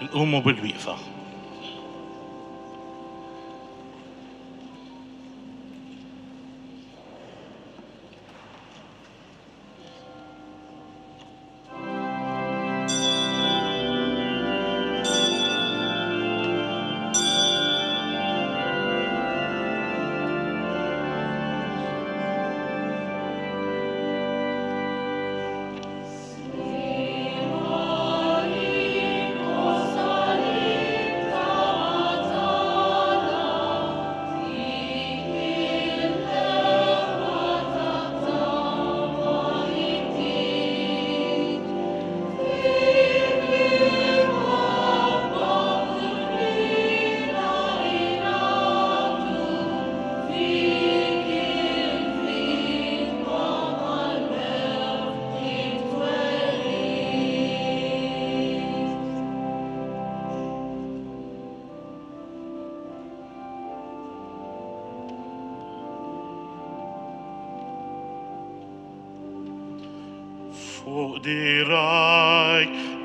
نقوموا بالوقفة.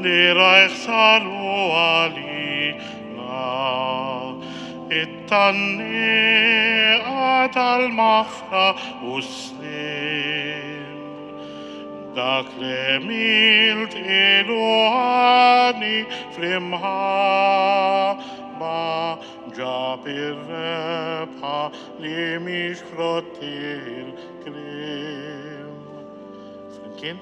Diraj salu alina, ittanni atal mafra uslim, dak lemilt eluani flimha, ba jabir rebha limish frotil klim. Flimkin?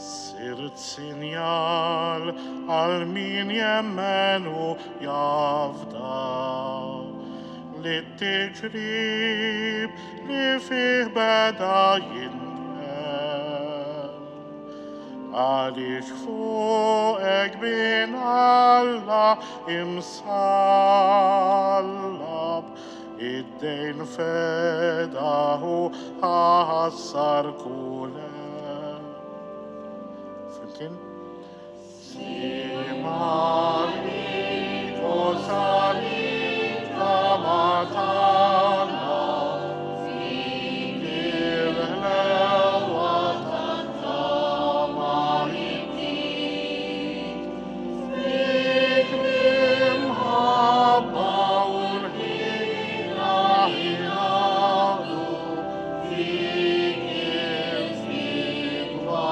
Sirt sinjal għal min jemmenu jafda li t-tiġrib li fih beda jintem għalix fuqek bin Alla imsallab id-dejn fedahu ħassar kulem. Flimkin? Simali kosalita matana fikir lewa tatamahiti fikrim habba ulhina hinadu fikir fikwa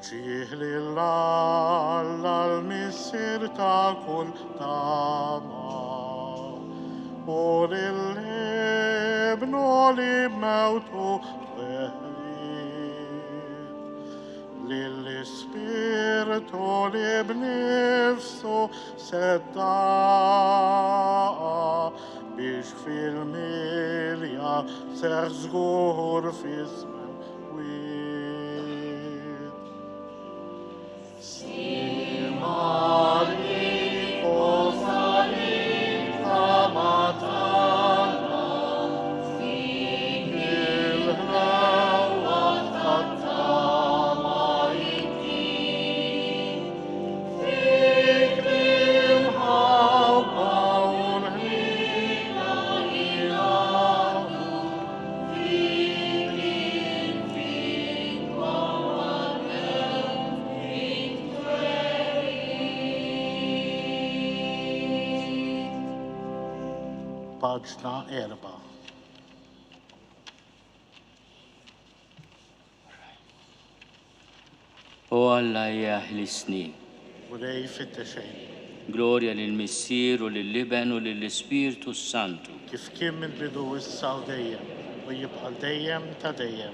ġiħli l-missir ta' kull tama u l-ibnu li mewtu tweħid l-ispirtu li b'nifsu seddaqa biex fil-milja ser żgur f'ismen paġna 4. O alla إله السنين. ولي في التشعين. Gloria للمسير وللابن وللسبيرتو السانتو. كيف كان من بدو السعودية ويبقى دايم تدايم.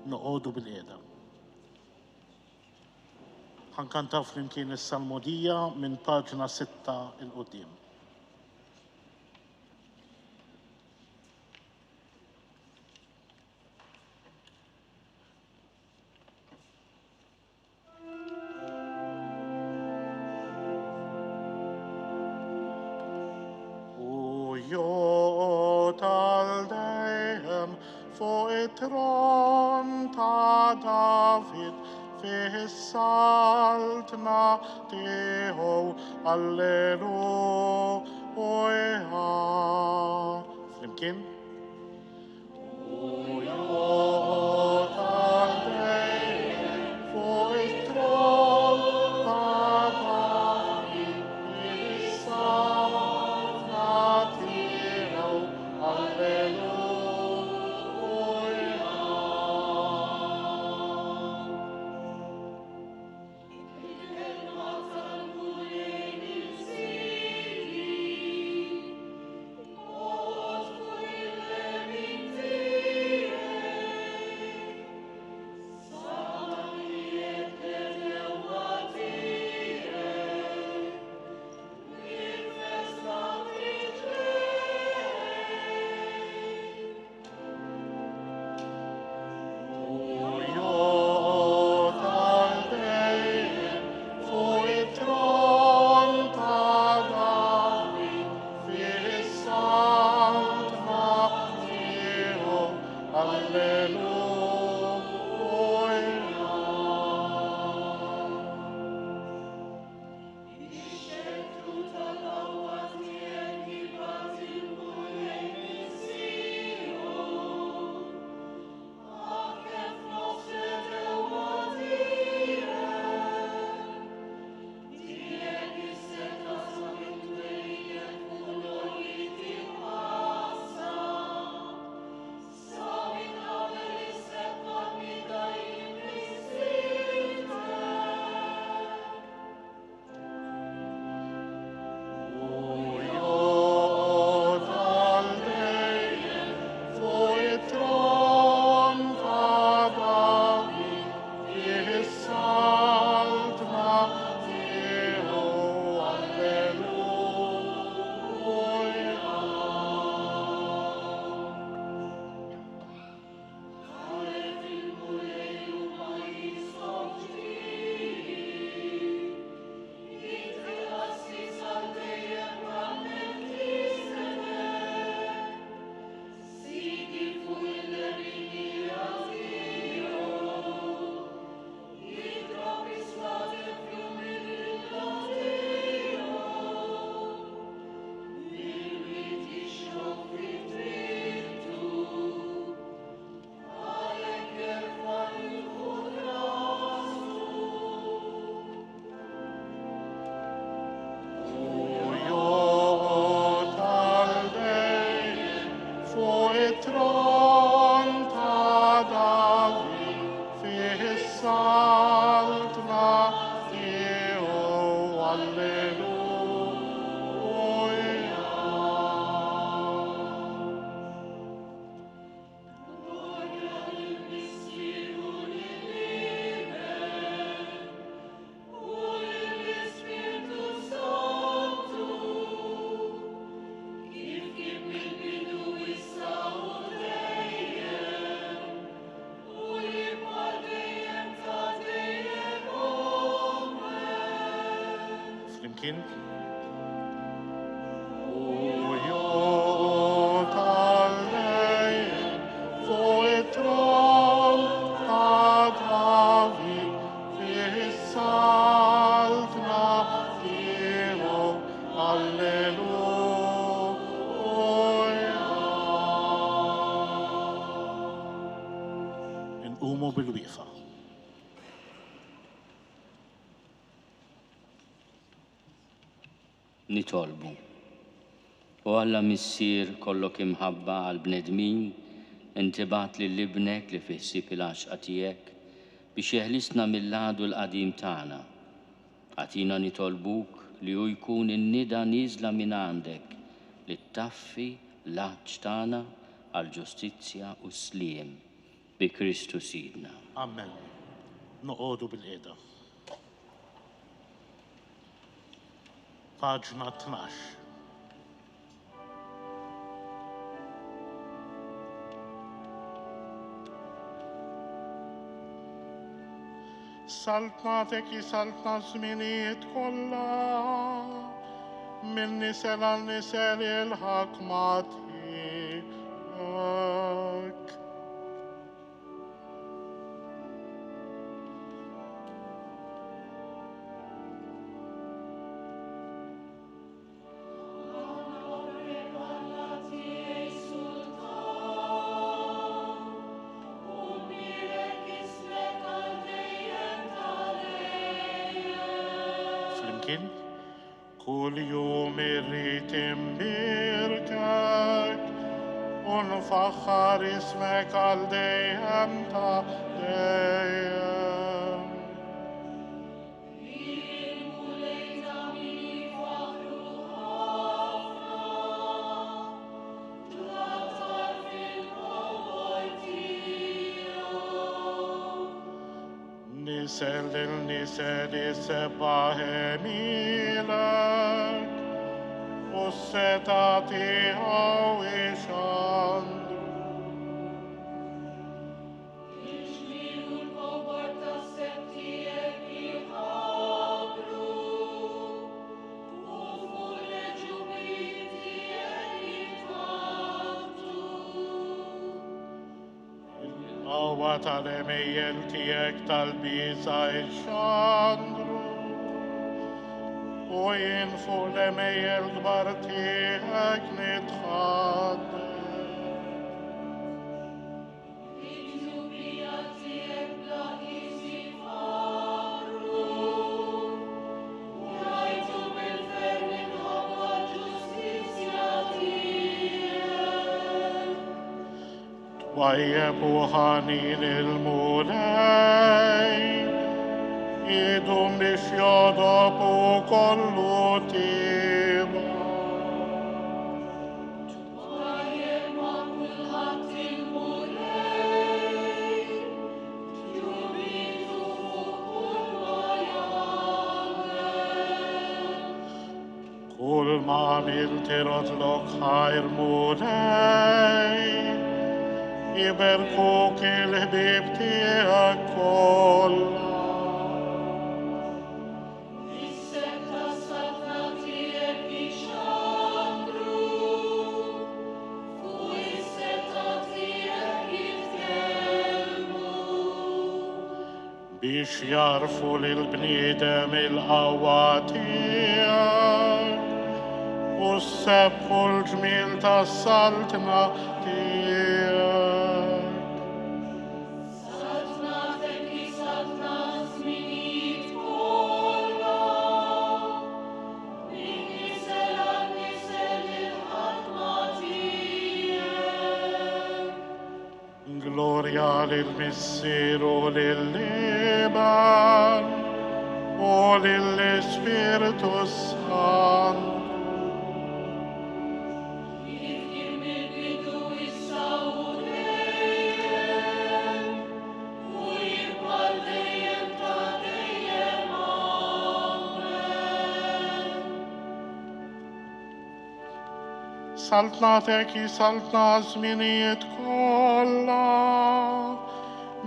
نقعدوا بالقعدة. حنكنتر يمكن السلمودية من باجنا 6 القديم. Tron ta David försaltna Deo, Alleluia. Flimkin. O Flimkien. نقوموا بالوقفة. nitolbu. U Alla missier kollok imħabba għal-bnedmin, intibat li l-ibnek li fiħsib il-għaxqa tiegħek biex jeħlisna mill-għadu l-qadim tagħna. Għatina nitolbuk li hu jkun in-nida nieżla minn għandek li taffi l-għaġġ tagħna għal-ġustizzja u sliem bi Kristu Sidna. Amen. Noqogħdu bil-qiegħda. Paġna 12. Saltnatek saltna żminijiet kollha minn nisel għal nisel il-ħakma tiegħek. كل يوم الريت مباركك ونفخر اسمك الديم تديم. Nisel bahemilek, ussetati hawishandru. Avatale mejel tijek tal-biza il-xandru, u jinfu le mejel gbar tijek nitħadde. Wajjebu ħanin il-mulej, idum biex jodobu kollu tiba. Kull ma miltirot lok ħajr mulej, يباركوك الهبيب تيعك كلها. بيش يعرفوا للبنيدم القوة تيعك والسبح والجميل تالسلطنة تيعك. Gloria lil-Missieru lil-Liban u lill-Spiritu Santu. Saltnatek saltna żminijiet kollha,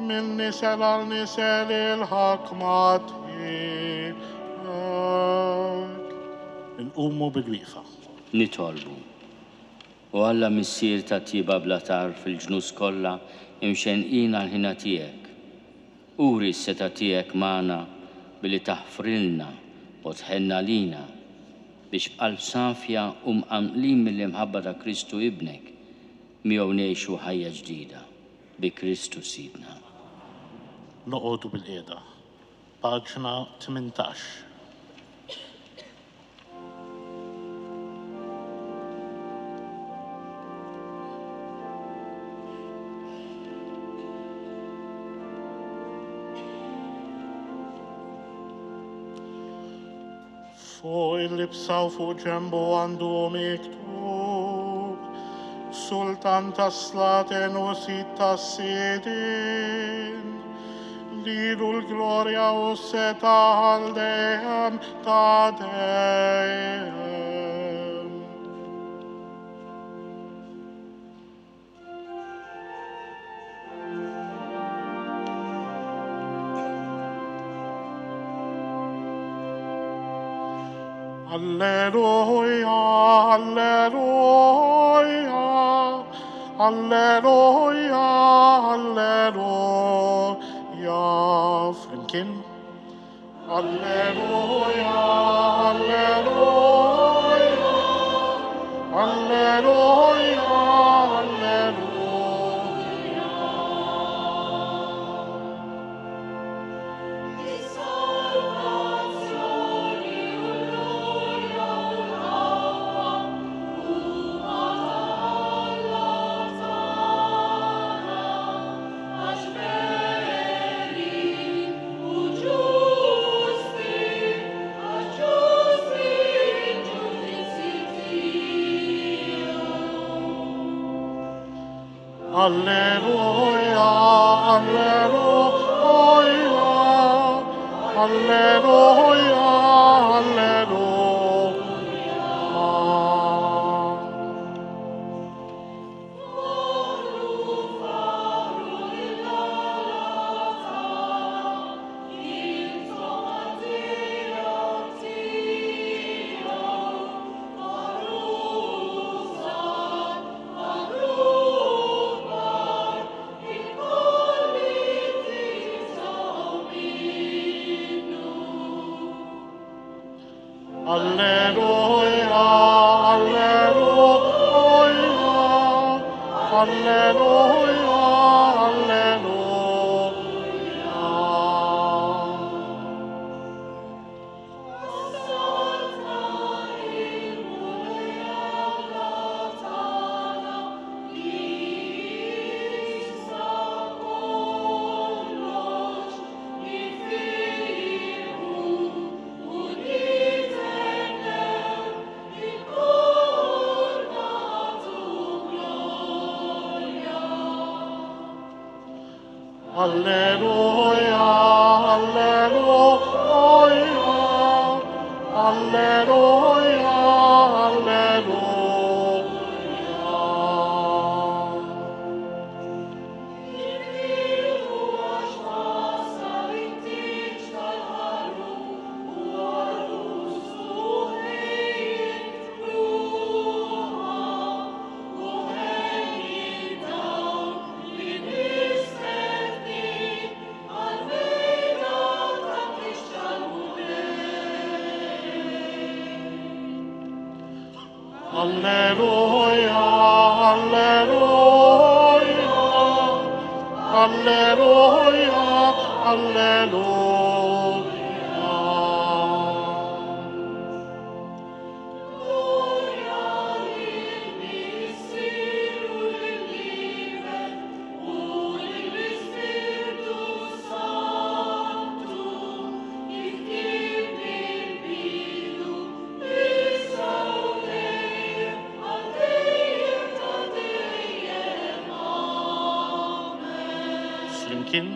minn nisel għal nisel il-ħakma tiegħek. Inqumu bil-wieqfa. Nitolbu. U Alla missier ta' tiba blatar fil-ġnus kollha imxenqin għal-ħina tiegħek. Uri s-seta tiegħek magħna billi taħfrilna u tħenna lina biex b'qalb safja u mqamqlin mill-imħabba ta' Kristu ibnek miegħu ngħixu ħajja ġdida bi Kristu Sidna. Noqogħdu bil-qiegħda. Paġna 18. Fuq il-libsa u fuq ġembu għandu miktub Sultan tas-slaten u sit tas-sidin lilu l-glorja u s-seta għal-dejjem ta' dejjem. Alleluja, alleluja, alleluja, alleluja. Flimkien. Alleluja, alleluja, alleluja, alleluja. Alleluia, alleluia, alleluia, Alleluia, alleluia, alleluia, Alleluia, alleluia, alleluia, Alleluia, alleluia, Flimkien.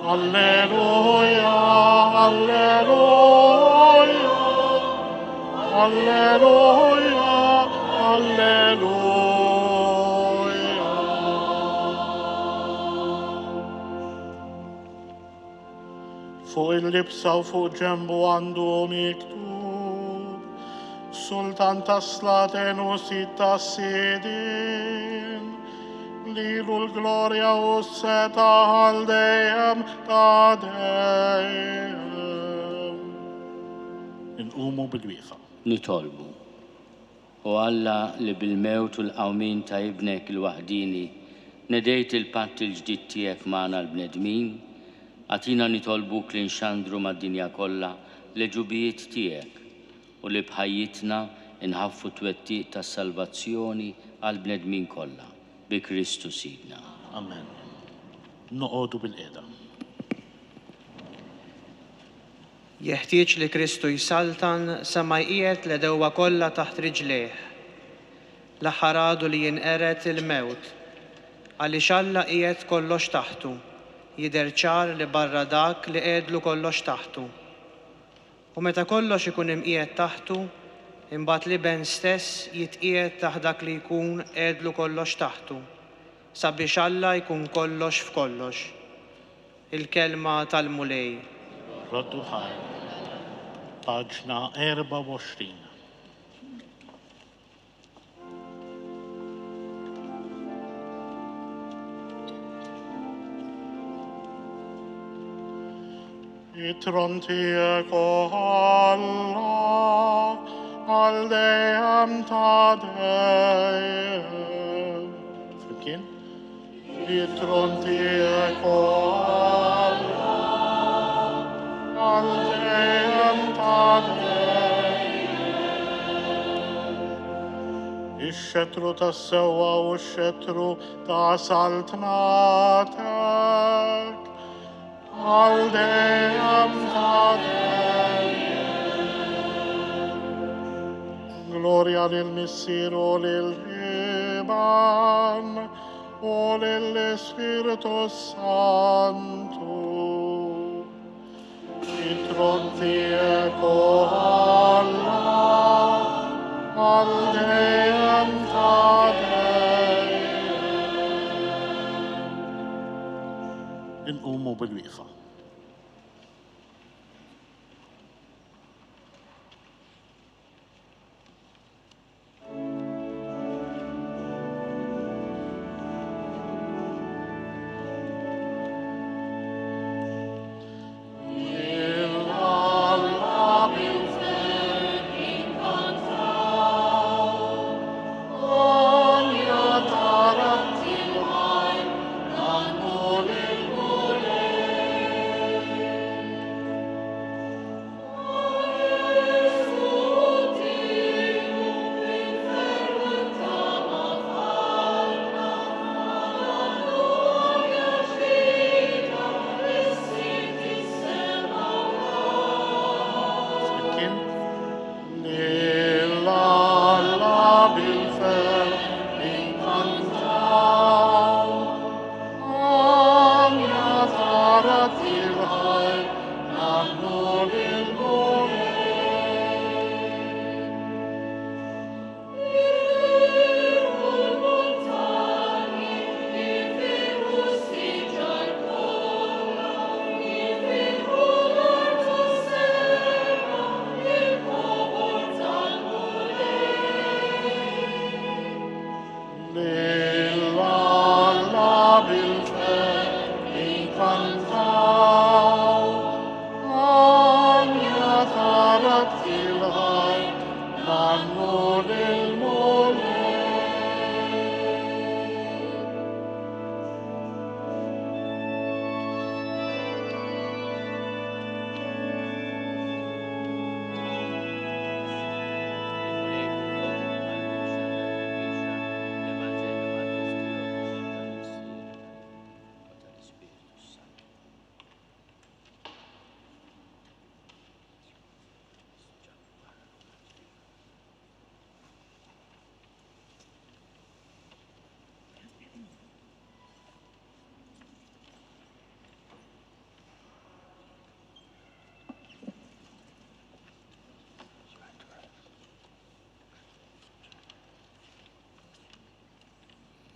Alleluia, alleluia, alleluia, alleluia. Fuq il-libsa u fuq ġembu għandu miktub Sultan tas-slaten u sitta sidin Lilu l-glorja u s-seta għal-dejjem ta' dejjem. Inqumu bil-wieqa. Nitolbu. U Alla li bil-mewt u l-qawmin ta' ibnek il-wahdini nedejt il-patt il-ġdid tiegħek magħna l-bnedmin, għatina nitolbuk li nxandru mad-dinja kollha l-ġubijiet tiegħek u li bħajjitna inħaffu twettiq tas-salvazzjoni għall-bnedmin kollha. Bi Kristu Sidna. Amen. Noqogħdu bil-qiegħda. Jeħtieġ li Kristu jsaltan sema jqiegħed l-edewwa kollha taħt riġlejh. L-aħħar għadu li jinqered il-mewt għaliex Alla qiegħed kollox taħtu. Jidher ċar li barra dak li qiegħdlu kollox taħtu. U meta kollox ikun imqiegħed taħtu, imbagħad li ben stess jitqiegħed taħt dak li jkun qiegħdlu kollox taħtu, sabiex Alla jkun kollox f'kollox. Il-kelma tal-mulej. Roddu ħaj. Paġna 24. Itron tiegħek o Alla għal-dejjem ta' dejjem. Flimkien? Itron tiegħek o Alla għal-dejjem ta' dejjem. Ix-xetru tas-sewwa u x-xetru ta' saltnatek għal-dejjem ta' dejjem. Gloria lil-Missieru lil-Ħiban por el Espíritu Santo, introntieco al Deum نقوموا بالوقفة.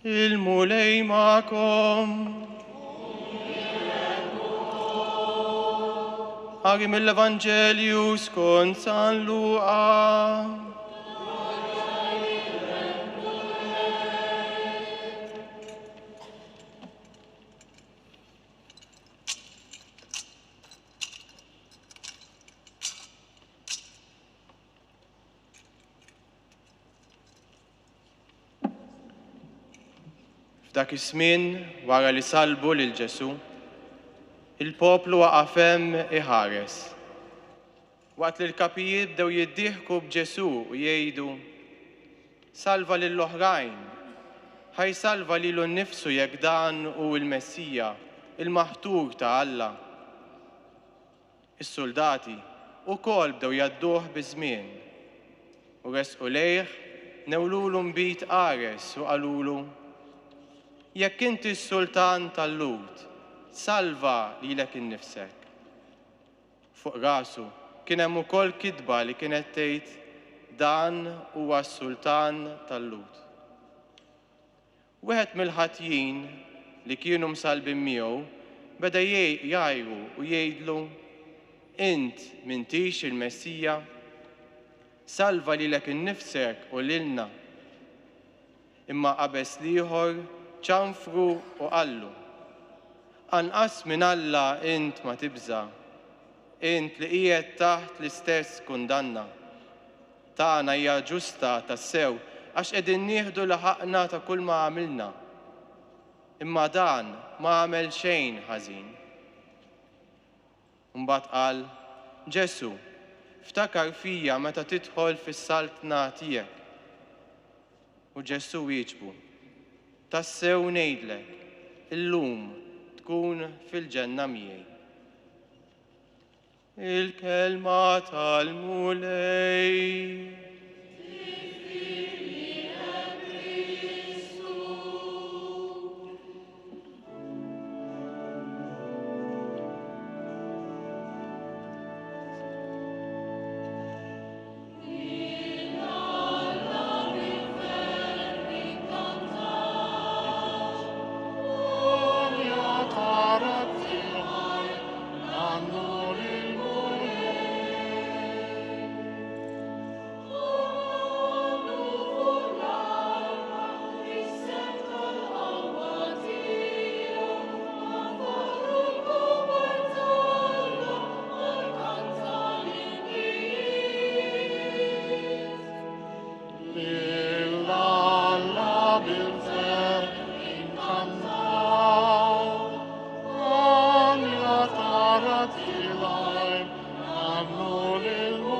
المولي معكم. Agim l'Evangelius con San Luca. F'dak iż-żmien wara li salbu lil Ġesu, il-poplu waqaf hemm iħares. Waqt li l-kapijiet bdew jiddieħku b'Ġesu u jgħidu: Salva lill-oħrajn, ħajsalva lilu nnifsu jekk dan hu l-Messija, il-maħtur ta' Alla. Is-soldati wkoll bdew jgħadduh biż-żmien u resqu lejh newlulu mbit qares u qalulu: Jekk inti s-sultan tal-Lud, salva lilek innifsek. Fuq rasu kien hemm ukoll kitba li kienet tgħid dan huwa s-sultan tal-Lud. Wieħed mill-ħatjin li kienu msalbin miegħu beda jgħajru u jgħidlu: Int m'intix il-Messija, salva lilek innifsek u lilna. Imma qabes ieħor ċanfru u qallu: Anqas minn Alla int ma tibża, int li qiegħed taħt l-istess kundanna. Tagħna hija ġusta tassew għax qegħdin nieħdu l-ħaqna ta' kull ma għamilna. Imma dan ma għamel xejn ħażin. Mbagħad qal: Ġesu, ftakar fija meta tidħol fis-saltna tiegħek. U Ġesu wieġbu: Tassew ngħidlek, illum tkun fil-ġenna miegħi. Il-kelma tal-Mulej. ver incantar, ogni tarattilai, anno del mondo.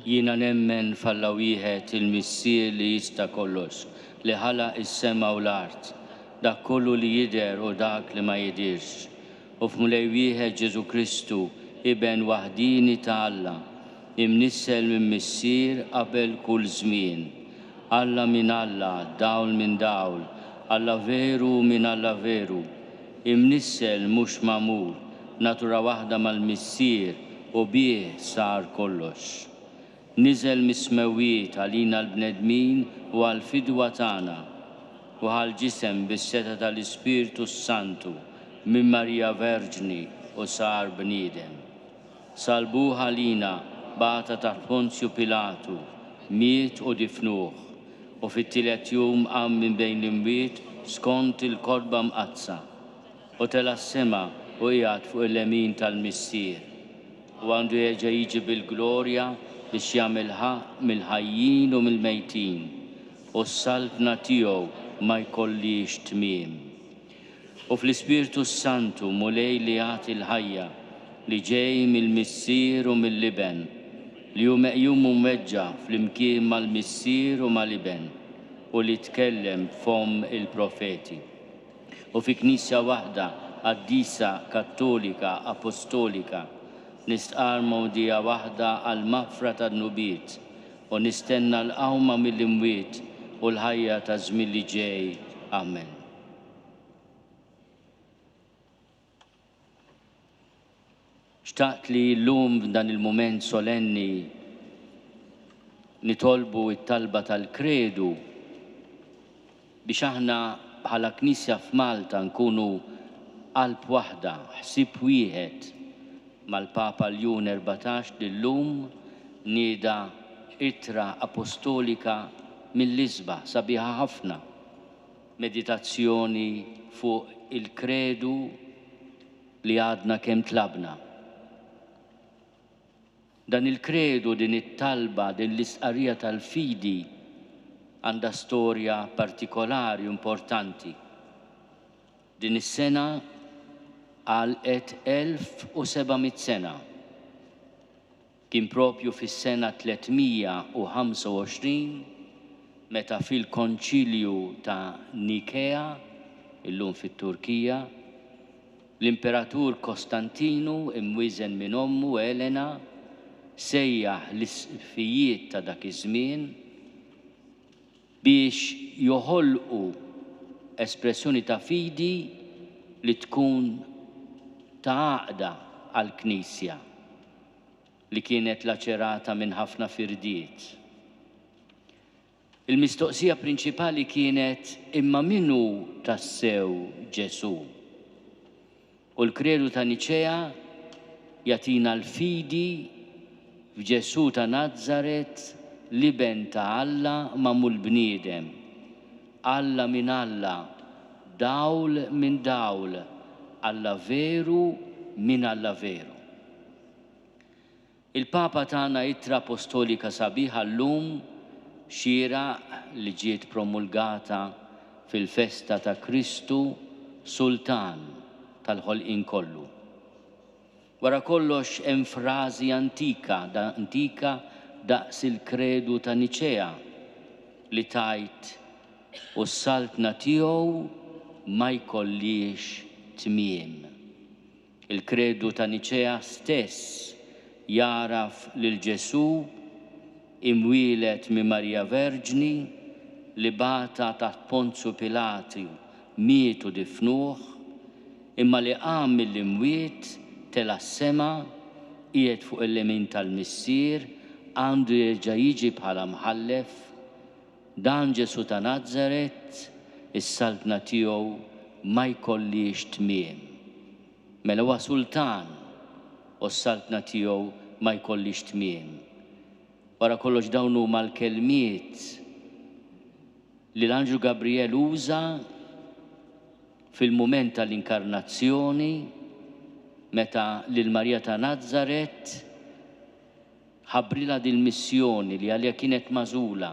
Jiena nemmen f'Alla wieħed il-Missier li jista' kollox, li ħalaq is-sema u l-art, dak kollu li jidher u dak li ma jidirx. U f'Mulej wieħed Ġesu Kristu, Iben waħdini ta' Alla, imnissel minn Missier qabel kull żmien. Alla minn Alla, dawl minn dawl, Alla veru minn Alla veru, imnissel mhux magħmul, natura waħda mal-Missier u bih sar kollox. Niżel mis-smewwiet għalina l-bnedmin u għal-fidwa tagħna u għal-ġisem bis-seta tal-Ispiritu Santu minn Marija Verġni u sar bniedem. Salbuh għalina bata taħt Ponzju Pilatu, miet u difnuh u fit-tielet jum qam minn bejn l-imwiet skont il-kodba mqazza u tela s-sema u qiegħed fuq il-lemin tal-Missier u għandu jerġa' jiġi bil-glorja biex jagħmel ħaq mill-ħajjin u mill-mejtin u s-salbna tiegħu ma jkollix tmiem. U fl-Ispiritu Santu mulej li jagħti l-ħajja li ġej mill-Missier u mill-Iben li hu meqjum u mweġġa flimkien mal-Missier u mal-Iben u li tkellem f'hom il-profeti. U fi Knisja waħda qaddisa Kattolika Apostolika nistqar mowdija waħda għal-mafra tan-nubiet u nistenna l-qawma mill-imwiet u l-ħajja ta' żmien li ġej. Amen. Xtaqt li llum f'dan il-mument solenni nitolbu it-talba tal-kredu biex aħna bħala Knisja f'Malta nkunu qalb waħda, ħsieb wieħed mal-Papa Ljun 14 lillum nieda ittra apostolika mill-Isba sabiħa ħafna, meditazzjoni fuq il-kredu li għadna kemm tlabna. Dan il-kredu, din it-talba, din l-istqarrija tal-fidi għandha storja partikolari importanti. Din is-sena għalqet 1700 sena. Kien propju fis-sena 325 meta fil-Konċilju ta' Nikea, illum fit-Turkija, l-Imperatur Kostantinu imwiżen minn ommu Elena sejjaħ l-isfijiet ta' dak iż-żmien biex joħolqu espressjoni ta' fidi li tkun ta' għaqda għall-Knisja li kienet laċerata minn ħafna firdiet. Il-mistoqsija prinċipali kienet imma minnu tassew Ġesu. U l-kredu ta' Niċea jatina l-fidi f'Ġesu ta' Nazaret l-Iben ta' Alla magħmul bniedem. Alla minn Alla, dawl minn dawl, Alla veru minn Alla veru. Il-Papa tagħna ittra apostolika sabiħa llum xira li ġiet promulgata fil-festa ta' Kristu Sultan tal-ħolqien kollu. Wara kollox hemm frażi antika daqs il-kredu ta' Niċea li tajt u s-saltna tiegħu ma jkollix tmiem. Il-kredu ta' Niċea stess jaraf lil Ġesu imwielet minn Marija Verġni li bata taħt Ponzju Pilatu mietu difnuh imma li qam mill-imwiet tela s-sema qiegħed fuq il-lemin tal-missier għandu jerġa' jiġi bħala mħallef dan Ġesu ta' Nażaret is-saltna tiegħu ma jkollix tmiem. Mela huwa sultan u s-saltna tiegħu ma jkollix tmiem. Wara kollox dawn huma l-kelmiet li l-Anġlu Gabriel uża fil-mument tal-inkarnazzjoni meta lil Marija ta' Nażaret ħabrilha din missjoni li għalija kienet magħżula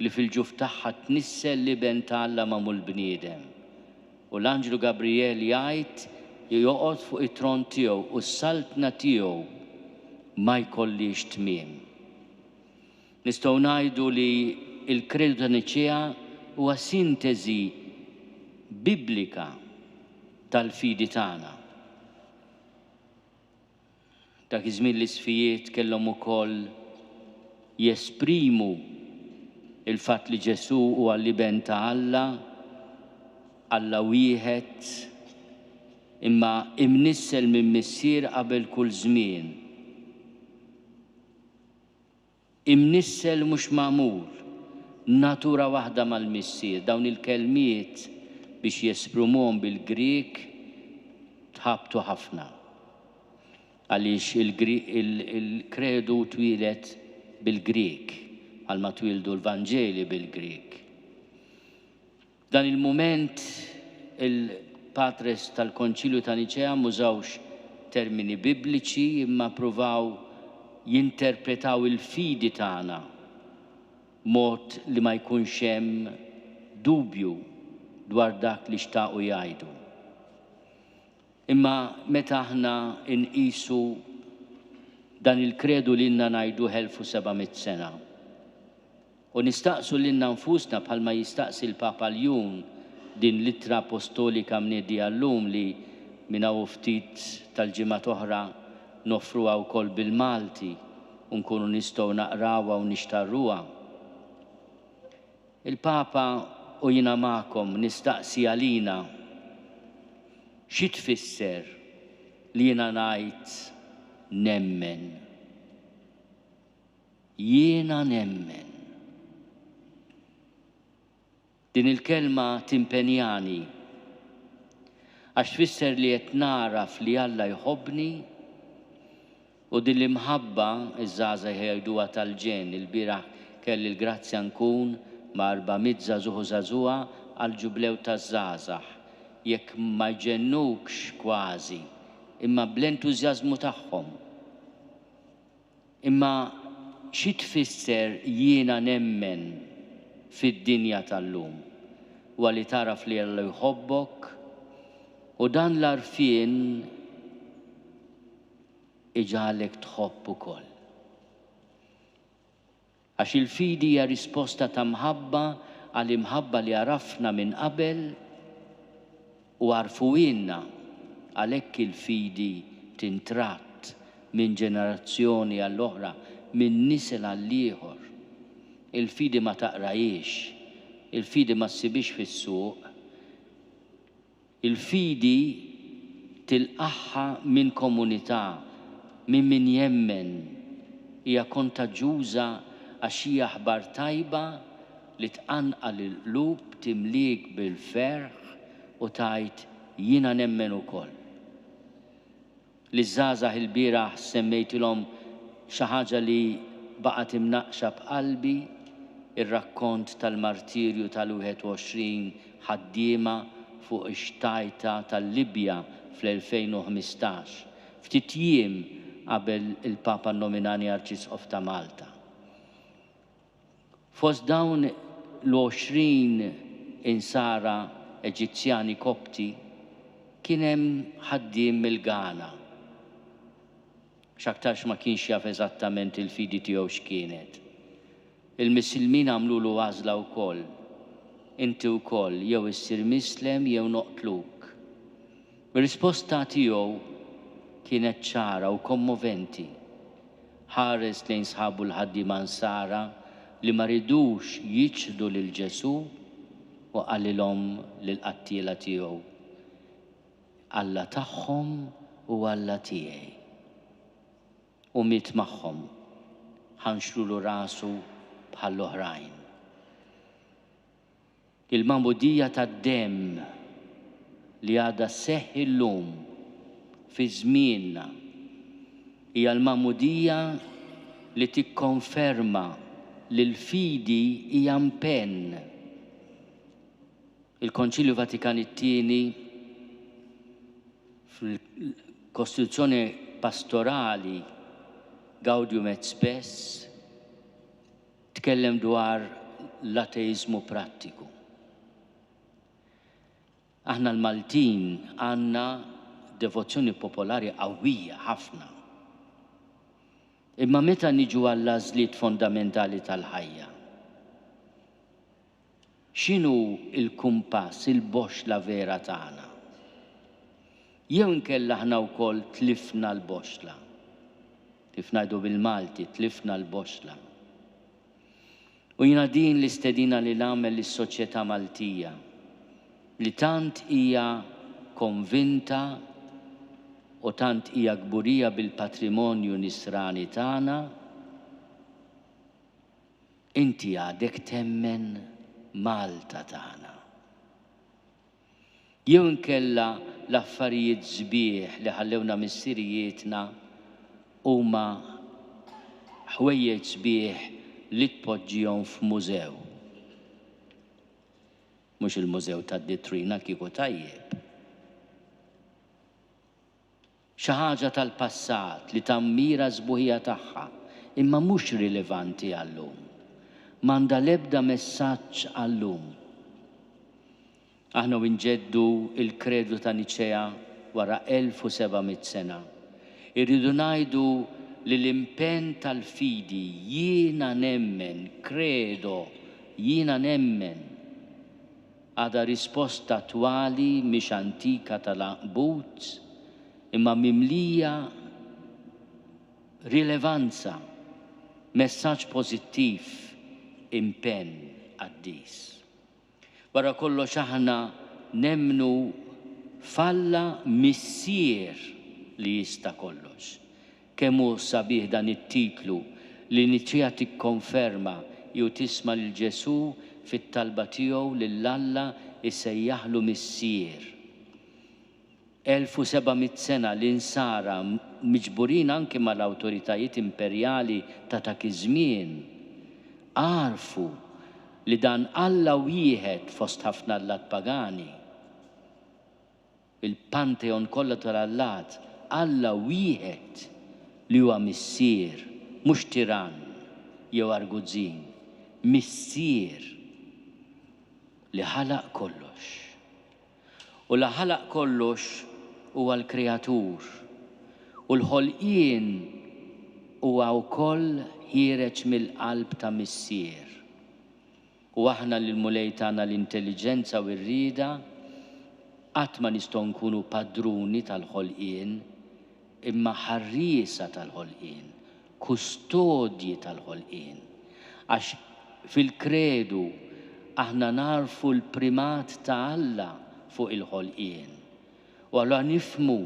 li fil-ġuf tagħha tnissel liben ta' Alla magħmul bniedem. U l-Anġlu Gabriel jgħid joqgħod fuq it-tron tiegħu u s-saltna tiegħu ma jkollix tmiem. Nistgħu ngħidu li l-Kredu ta' Niċea huwa sintesi biblika tal-fidi tagħna. Dak iż-żmien l-isfijiet kellhom ukoll jesprimu il-fatt li Ġesu huwa l-liben ta' Alla, Alla wieħed, imma imnissel minn missier qabel kull żmien. Imnissel mhux magħmul, natura waħda mal-missier. Dawn il-kelmiet biex jesprimuhom bil-Grieg tħabbtu ħafna. Għaliex il-kredu twilet bil-Grieg, għalma twildu l-Vanġeli bil-Grieg. Dan il-moment il-patres tal-Konċilju ta' Niċea mużawx termini bibliċi imma pruvaw jinterpretaw il-fidi tagħna mod li ma jkunx hemm dubju dwar dak li xtaqu jgħidu. Imma meta aħna inqisu dan il-kredu li inna ngħidu 1700 sena u nistaqsu lilna nfusna bħalma jistaqsi l-Papa l-jum din l-ittra apostolika mniedija llum li minn hawn ftit tal-ġimgħat oħra nofruha wkoll bil-Malti u nkunu nistgħu naqrawha u nixtarruha. Il-Papa u jiena magħkom nistaqsi għalina xi tfisser li jiena ngħid nemmen. Jiena nemmen. Din il-kelma timpenjani għax tfisser li qed naraf li Alla jħobbni u din l-imħabba iż-żgħażagħ jgħiduha tal-ġen. Il-bieraħ kelli l-grazzja nkun ma' 400 żagħżugħ u żagħżugħa għall-ġublew taż-żgħażagħ. Jekk ma jġennukx kważi, imma bl-entużjażmu tagħhom. Imma xi tfisser jiena nemmen fid-dinja tal-lum? Huwa li taraf li Alla jħobbok u dan l-għarfien iġalek tħobb ukoll. Għax il-fidi hija risposta ta' mħabba għal imħabba li għarafna minn qabel u għarfuwinna għalhekk il-fidi tintratt minn ġenerazzjoni għall-oħra, minn nisel għall-ieħor. Il-fidi ma taqrajiex, il-fidi ma ssibix fis-suq. Il-fidi tilqaħħa minn komunità, minn min jemmen, hija kontaġġuża għax hija aħbar tajba li tqanqal il-qlub timlik bil-ferħ u tgħid jiena nemmen ukoll. Li żgħażagħ il-bieraħ semmejtilhom xi ħaġa li baqgħet imnaqxa b'qalbi, ir-rakkont tal-martirju tal-21 ħaddiema fuq ix-xtajta tal-Libja fl-2015, ftit jiem qabel il-Papa nominani Arċisqof ta' Malta. Fost dawn l-20 insara Eġizzjani Kopti kien hemm ħaddiem mill-Ghana. X'aktarx ma kienx jaf eżattament il-fidi tiegħu x'kienet. Il-Missilmin għamlulu għażla wkoll. Inti wkoll jew issir Mislem jew noqtluk. Ir-risposta tiegħu kienet ċara u kommoventi. Ħares lejn sħabu l-ħaddiema Ansara li ma ridux jiċħdu lil Ġesu u qalilhom lill-qattiela tiegħu. Alla tagħhom u Alla tiegħi. u miet magħhom, ħanxrulu rasu bħall-oħrajn. Il-mamudija tad-demm li għadha seħħ illum fi żmienna hija l-mamudija li tikkonferma li l-fidi hija impenn. Il-Konċilju Vatikan it-Tieni fil-Kostituzzjoni Pastorali Gaudium et Spes tkellem dwar l-ateizmu prattiku. Aħna l-Maltin għandna devozzjoni popolari qawwija ħafna. Imma meta niġu għall-għażliet fondamentali tal-ħajja, x'inhu il-kumpass, il-boxla vera tagħna? Jew inkella aħna wkoll tlifna l-boxla. Kif ngħidu bil-Malti, tlifna l-boxla. U jiena din l-istedina li nagħmel lis-soċjetà Maltija li tant hija konvinta u tant hija gburija bil-patrimonju nisrani tagħna, inti għadek temmen Malta tagħna. Jew inkella l-affarijiet sbieħ li ħallewna missirijietna huma ħwejjeġ sbieħ li tpoġġihom f'mużew. Mhux il-mużew tad-Ditrina kieku tajjeb. Xi ħaġa tal-passat li tammira żbuħija tagħha imma mhux rilevanti għallum. M'għandha l-ebda messaġġ għallum. Aħna nġeddu il-kredu ta' Niċea wara 1700 sena. Irridu ngħidu li l-impenn tal-fidi jiena nemmen, kredo, jiena nemmen għadha risposta attwali mhix antika tal-aqbut imma mimlija rilevanza, messaġġ pożittiv, impenn għaddis. Wara kollox aħna nemmnu falla missier li jista' kollox. Kemm hu sabiħ dan it-titlu li Niċea tikkonferma jew tisma' lil Ġesu fit-talba tiegħu lill-Alla isejjaħlu missier. 1700 sena li nsara miġburin anke mal-awtoritajiet imperjali ta' dak iż-żmien għarfu li dan Alla wieħed fost ħafna allat pagani. Il-panteon kollha tal-allat, Alla wieħed li huwa missier, mhux tiran jew arguzzin, missier li ħalaq kollox. U li ħalaq kollox huwa l-Kreatur. U l-ħolqien huwa wkoll ħireġ mill-qalb ta' missier. U aħna lil mulej tagħna l-intelligenza u r-rieda qatt ma nistgħu nkunu padruni tal-ħolqien imma ħarriesa tal-ħolqien, kustodji tal-ħolqien. Għax fil-kredu aħna narfu l-primat ta' Alla fuq il-ħolqien. U allura nifmu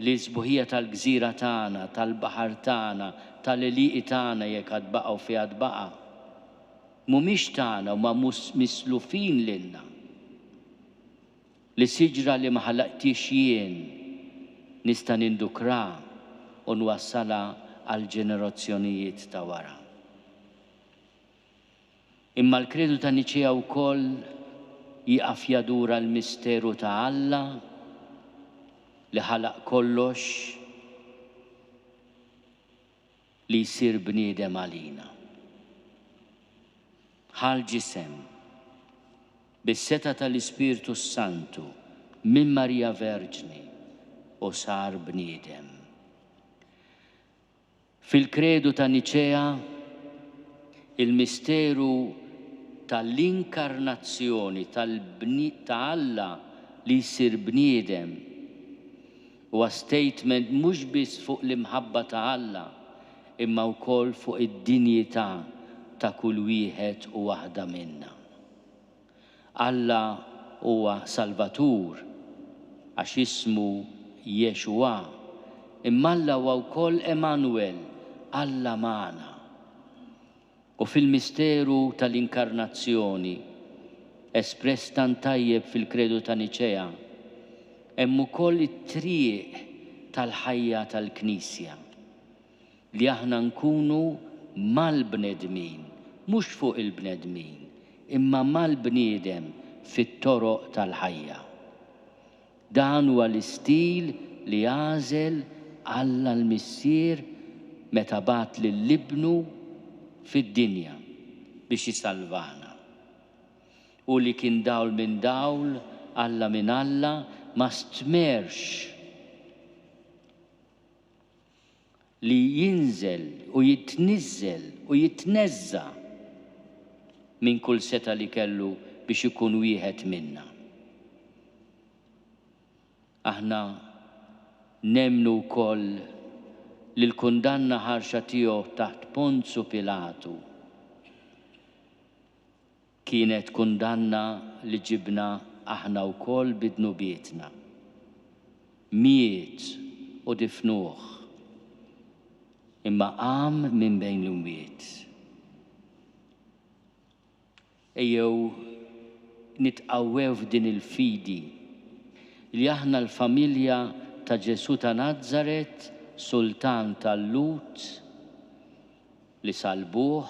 li żbuħija tal-gżira tagħna, tal-baħar tagħna, tal-iliqi tagħna jekk qed baqgħu fiha tbaqa' mhumiex tagħna huma mislufin lilna. Li siġra li ma ħalaqtix jien nista' nindukra u nwassala għal ġenerazzjonijiet ta' wara. Imma l-kredu ta' Niċea wkoll jaqaf jadura l-misteru ta' Alla li ħalaq kollox li jsir bniedem għalina. Ħal ġisem bis-seta tal-Ispiritu Santu minn Marija Verġni u sar bniedem. Fil-kredu ta' Niċea il-misteru tal-inkarnazzjoni ta' Alla li jsir bniedem huwa statement mhux biss fuq l-imħabba ta' Alla imma wkoll fuq id-dinjità ta' kull wieħed u waħda minna. Alla huwa Salvatur għax ismu Jexua imma Alla huwa wkoll Emanuel, Alla magħna. U fil-misteru tal-inkarnazzjoni, espress tant tajjeb fil-kredu ta' Niċea, hemm ukoll it-triq tal-ħajja tal-Knisja li aħna nkunu mal-bnedmin, mhux fuq il-bnedmin, imma mal-bniedem fit-toroq tal-ħajja. Dan huwa l-istil li għażel Alla l-Missier meta bat lill-Ibnu fid-dinja biex jisalvana. U li kien dawl minn dawl, Alla minn Alla, ma stmerx li jinżel u jitniżel u jitneżza minn kull seta li kellu biex ikun wieħed minna. Aħna nemnu wkoll li l-kundanna ħarxa tiegħu taħt Ponzu Pilatu kienet kundanna li ġibna aħna wkoll bidnubietna. Miet u difnuh, imma qam minn bejn l-imwiet. Ejjew nitqawwew f'din il-fidi li aħna l-familja ta' Ġesu ta' Nażaret, sultan tal-Lut, li salbuh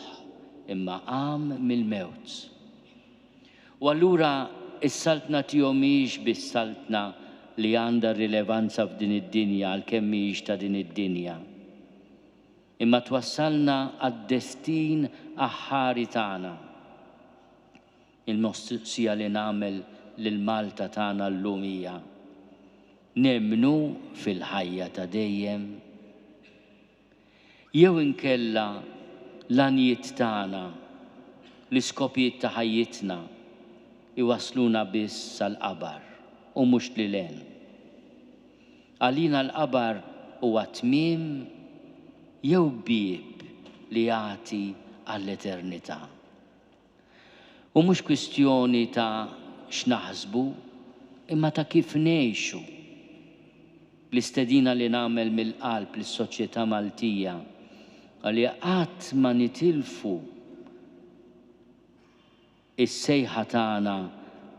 imma qam mill-mewt. U allura is-saltna tiegħu mhijiex bis-saltna li għandha rilevanza f'din id-dinja għalkemm mhijiex ta' din id-dinja. Imma twassalna għad-destin aħħari tagħna. Il-mistoqsija li nagħmel lil Malta tagħna llum hija: nemnu fil-ħajja ta' dejjem? Jew inkella l-għanijiet tagħna, l-iskopijiet ta' ħajjitna iwasluna biss sal-qabar u mhux lilhen. Għalina l-qabar huwa tmiem jew bieb li jagħti għall-eternità. U mhux kwistjoni ta' x'naħsbu, imma ta' kif ngħixu. L-istedina li nagħmel mill-qalb lis-soċjetà Maltija għalli qatt ma nitilfu is-sejħa tagħna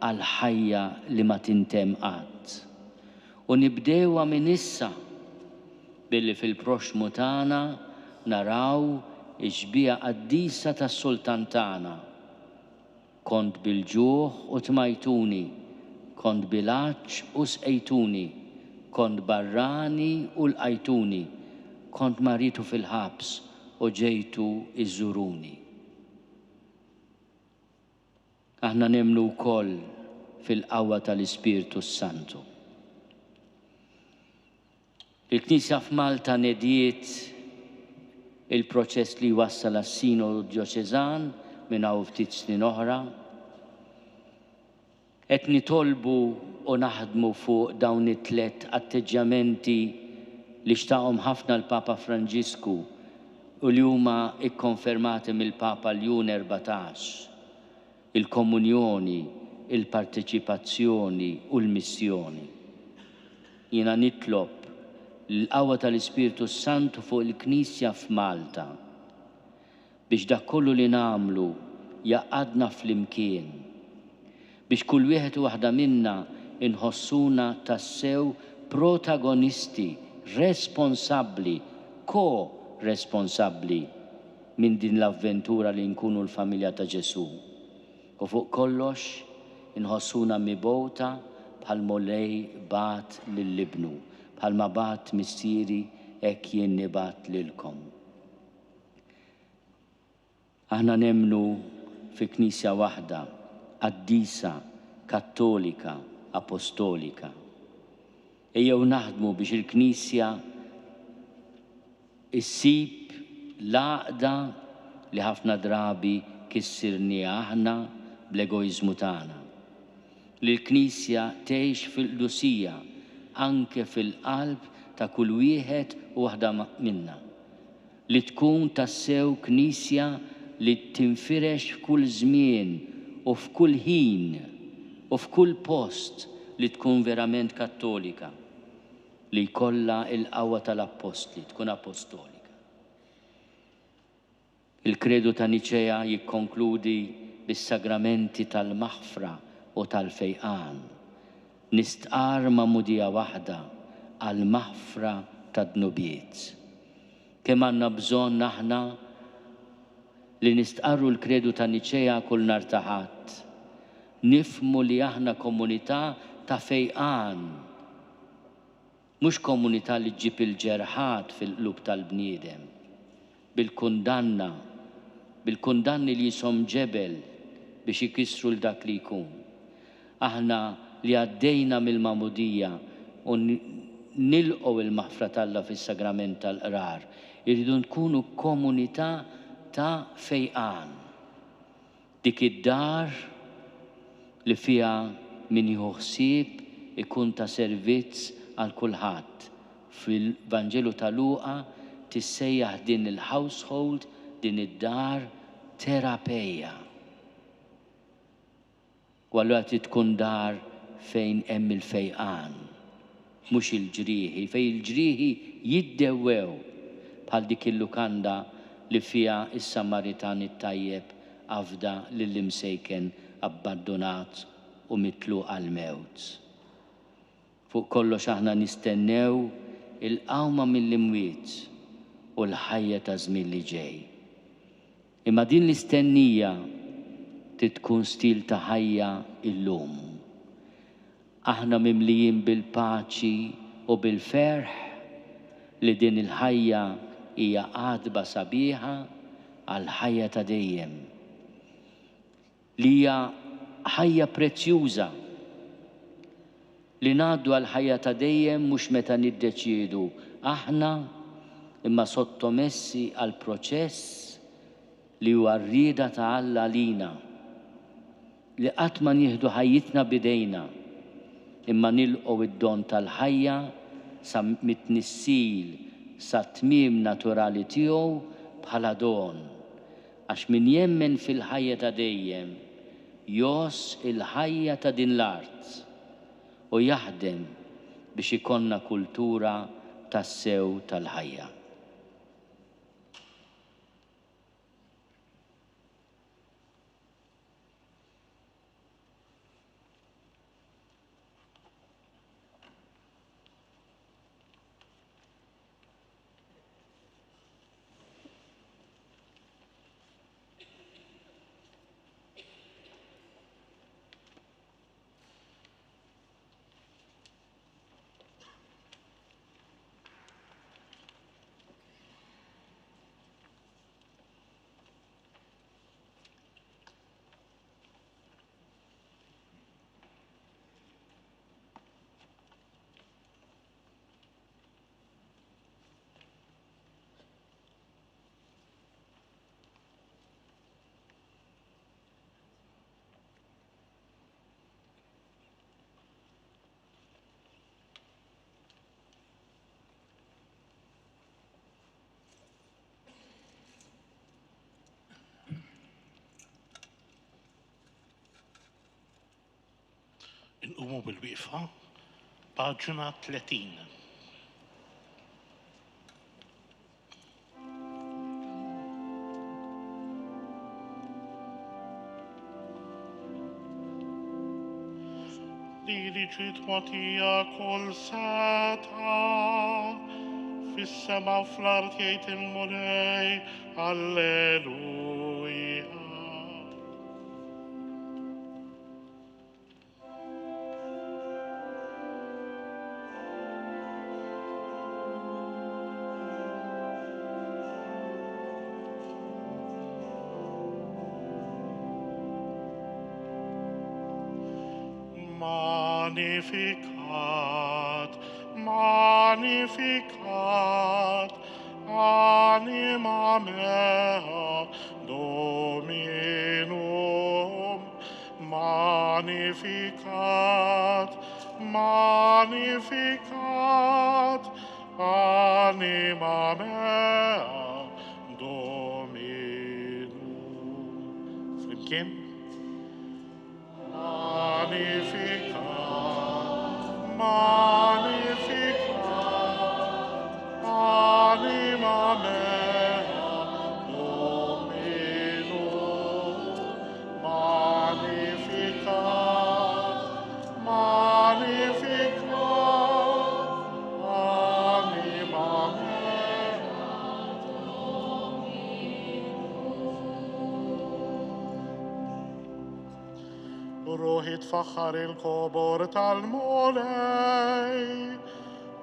għal ħajja li ma tintemm qatt. U nibdewha minn issa billi fil-proxmu tagħna naraw iġbija qaddisa tas-sultan tagħna. Kont bil-ġuħ u tmajtuni, kont bil-għaġġ u sqejtuni, kont barrani u lqajtuni, kont maritu fil-ħabs u ġejtu iżuruni. Aħna nemnu wkoll fil-qawwa tal-Ispiritu Santu. Il-Knisja f'Malta nediet il-proċess li wassal għas-Sinodu Djoċeżan minn hawn ftit snin oħra. Qed nitolbu u naħdmu fuq dawn it-tlet atteġġjamenti li xtaqhom ħafna l-Papa Franġisku u li huma ikkonfermati mill-Papa Ljun 14: il-komunjoni, il-parteċipazzjoni u l-missjoni. Jiena nitlob l-qawwa tal-Ispiritu Santu fuq il-Knisja f'Malta biex dak kollu li nagħmlu jaqgħadna flimkien, biex kull wieħed u waħda minna inħossuna tassew protagonisti, responsabbli, ko-responsabbli minn din l-avventura li nkunu l-familja ta' Ġesu. U fuq kollox inħossuna mibgħuta bħal Mollej bat lill-Ibnu, bħalma bat missieri hekk jien nibat lilkom. Aħna nemnu fi Knisja waħda, qaddisa, kattolika, apostolika. Ejjew naħdmu biex il-Knisja issib l-għaqda li ħafna drabi kissirni aħna bl-egoizmu tagħna. Li l-Knisja tgħix fil-qdusija anke fil-qalb ta' kull wieħed u waħda minna. Li tkun tassew Knisja li tinfirex f'kull żmien u f'kull ħin u f'kull post li tkun verament kattolika. li jkollha il-qawwa tal-apostli, tkun apostolika. Il-kredu ta' Niċea jikkonkludi bis-sagramenti tal-maħfra u tal-fejqan. Nistqar ma'mudija waħda għal-maħfra tad-dnubiet. Kemm għandna bżonn aħna li nistqarru l-kredu ta' Niċea kull nhar ta' Ħadd. Nifmu li aħna komunità ta' fejqan, mhux komunità li ġġib il-ġerħat fil-qlub tal-bniedem, bil-kundanni li jisom ġebel biex jikissru l-dak li jkun. Aħna li għaddejna mill-mamudija u nilqgħu il-maħfra tal-Alla fis-sagrament tal-qrar, irridu nkunu komunità ta' fejqan. Dik id-dar li fiha min jieħu ħsieb ikun ta' servizz għal kulħadd. Fil-Vanġelu ta' Luqa tissejjaħ din il-household, din id-dar terapija. U allura tkun dar fejn hemm il-fejqan, mhux il-ġrieħi, fejn il-ġrieħi jiddewwew bħal dik il-lukanda li fiha is-Samaritan it-tajjeb għafda lill-imsejken abbandonat u mitlu għal-mewt. Fuq kollox aħna nistennew il-qawma mill-imwiet u l-ħajja ta' żmien li ġej. Imma din l-istennija tkun stil ta' ħajja illum. Aħna mimlijin bil-paċi u bil-ferħ li din il-ħajja hija għadba sabiħa għal ħajja ta' dejjem. Li hija ħajja prezzjuża li ngħaddu għal ħajja ta' dejjem mhux meta niddeċiedu aħna, imma sottomessi għal proċess li huwa rrieda ta' Alla lina, li qatt ma nieħdu ħajjitna bidejna, imma nilqgħu id-don tal-ħajja sa mit-tnissil sa tmiem naturali tiegħu bħala don. Għax min jemmen fil-ħajja ta' dejjem jos il-ħajja ta' din l-art u jaħdem biex ikonna kultura tas-sew tal-ħajja. Inqumu bil-wieqfa, paġna 30. Li ġiet mogħtija kull seta fis-sema u fl-ard jgħid il-mulej Alleluja. Magnificat, magnificat, anima mea Dominum. Magnificat, magnificat, anima mea Dominum. Flimkien? Magnificat, magnificat. الروح يتفخر الكبر talmolei,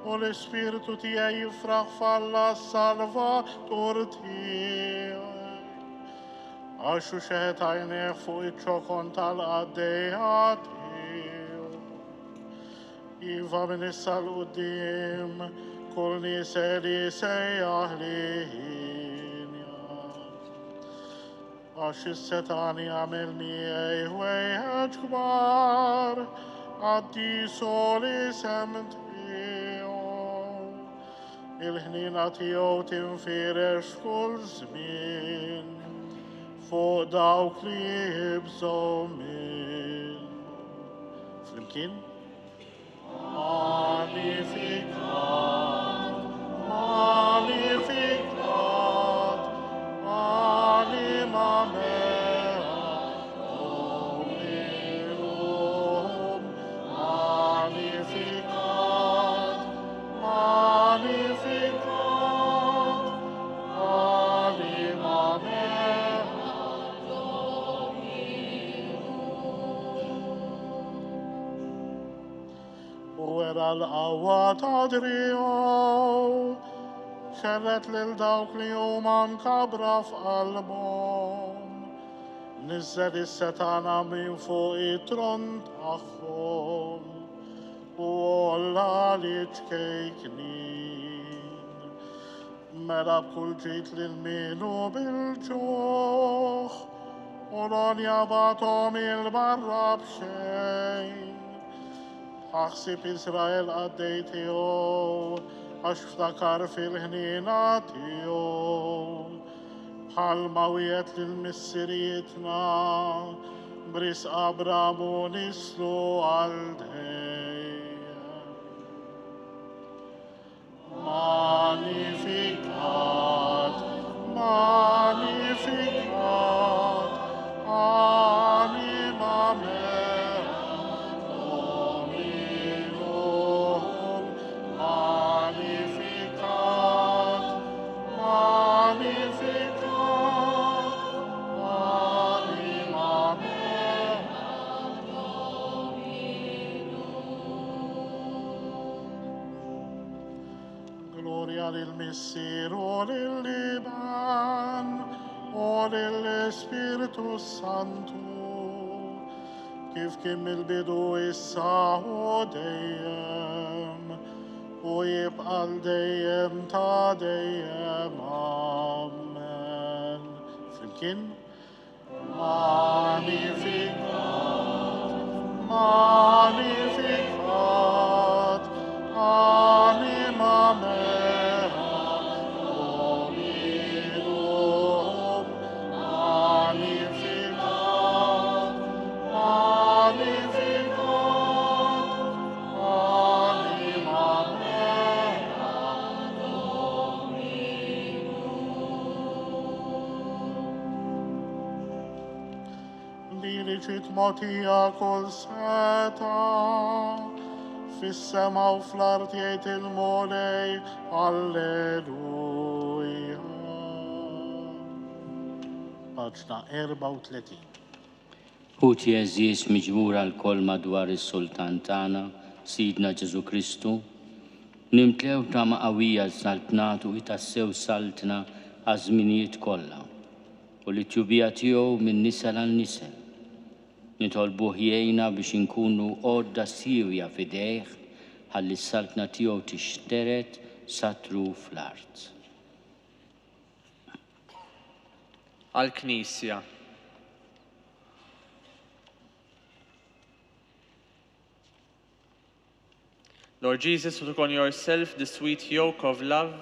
o l'Espiritu tiei yfrach falla salvator tiei. Ashu shehet aynech fu itchokon tal-addejat Iva min is-saluddim, kol niseli sejjaħ liħinja. Għax is-setani għamil miej wejħeġ kbar, għaddi soli semtiju. Il-ħnina tijow tinfirex kull żmien, fuq dawk li jibżgħu min. Flimkien? Magnificat, magnificat, anima mea, Dominum. Magnificat, magnificat, anima mea. Wera l-qawwa tadrijaw, xerret lil dawk li huma mkabra f'qalbhom. Niżżel is-setana minn fuq it-tron tagħhom u olla li ċkejknin. Mela b'kull ġid lil minu bil-ġuħ u l-onja batom il-barra b'xejn. Ħaħsib Izrael għaddej tiegħu għax ftakar fil-ħnina tiegħu. Bħalma wiegħed lill-missirietna bris Abramu nislu għal dejjem. Magnificat, magnificat, anima mea. Gloria lil-Missieru lil-Liban u lill-Spiritu Santu, kif kien mill-bidu issa u dejjem u jibqa' dejjem ta' dejjem. Amen. Flimkien? Magnificat, magnificat, anima mea, Dominum. Magnificat, magnificat, anima mea, Dominum. Diricit motija kull seta, fis-sema u fl-art jgħid il-molej, Alleluja. Paġna 34. Ħut jeżis miġbura l-koll madwar is-Sultan tagħna, Sidna Ġesu Kristu, nimtlew ta' qawwija żaltnatu itassew saltna għaż-żminijiet kollha u li t-tjubija tiegħu minn nisel għal nisel. Nitolbuh jgħinna biex inkunu għodda sirja f'idejh ħalli s-saltna tiegħu tixteret satru fl-art. Għal-Knisja. Lord Jesus, who took on yourself the sweet yoke of love,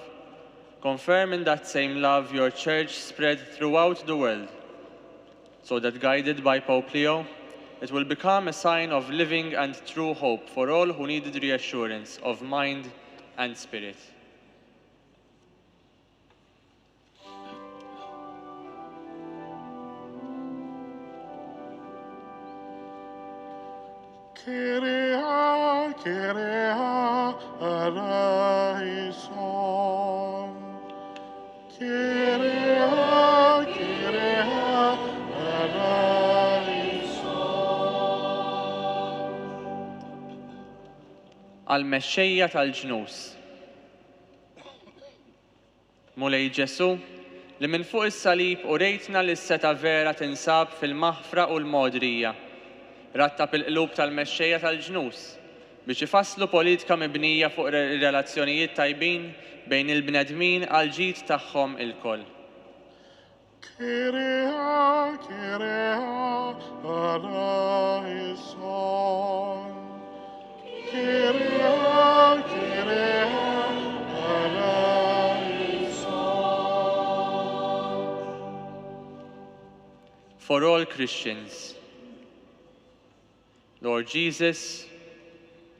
confirm in that same love your church spread throughout the world, so that guided by Pope Leo, it will become a sign of living and true hope for all who needed reassurance of mind and spirit. Kyrie, Kyrie, eleison. Kyrie, Kyrie, eleison. għall-mexxejja tal-ġnus. Mulej Ġesu, li minn fuq is-salib urejtna li s-seta vera tinsab fil-maħfra u l-modrija. Rattab il-qlub tal-mexxejja tal-ġnus biex ifasslu politika mibnija fuq relazzjonijiet tajbin bejn il-bnedmin għal ġid tagħhom il-koll. Kyrie, Kyrie, eleison. Kyrie, Kyrie, eleison. For all Christians, Lord Jesus,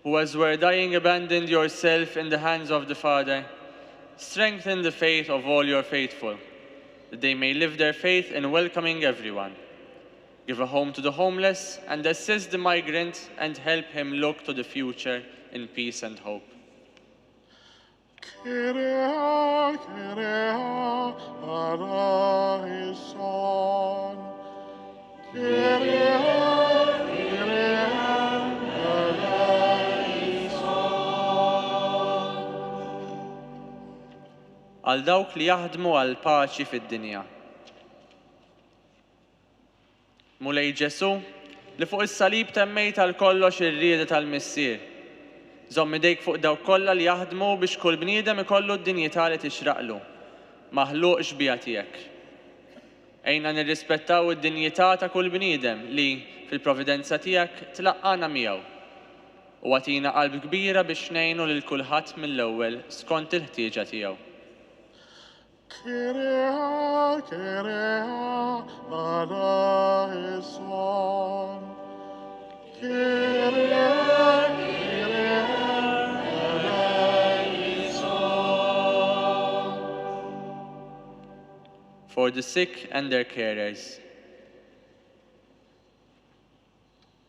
who as were dying abandoned yourself in the hands of the Father, strengthen the faith of all your faithful, that they may live their faith in welcoming everyone. Give a home to the homeless and assist the migrant and help him look to the future in peace and hope. Kyrie, Kyrie, eleison. Kyrie, Kyrie, eleison. Għal dawk li jaħdmu għal paċi fid-dinja. Mulej Ġesu, li fuq is-salib temmejt għal kollox ir-rieda tal-Missier. Żomm idejk fuq dawk kollha li jaħdmu biex kull bniedem ikollu d-dinjità li tixraqlu, maħluq xbija tiegħek. Ejna nirrispettaw id-dinjità ta' kull bniedem li fil-providenza tiegħek tlaqqana miegħu u għatina qalb kbira biex ngħinu lil kulħadd mill-ewwel skont il-ħtieġa tiegħu. Kyrie, Kyrie, eleison. Kyrie, Kyrie, eleison. For the sick and their carers.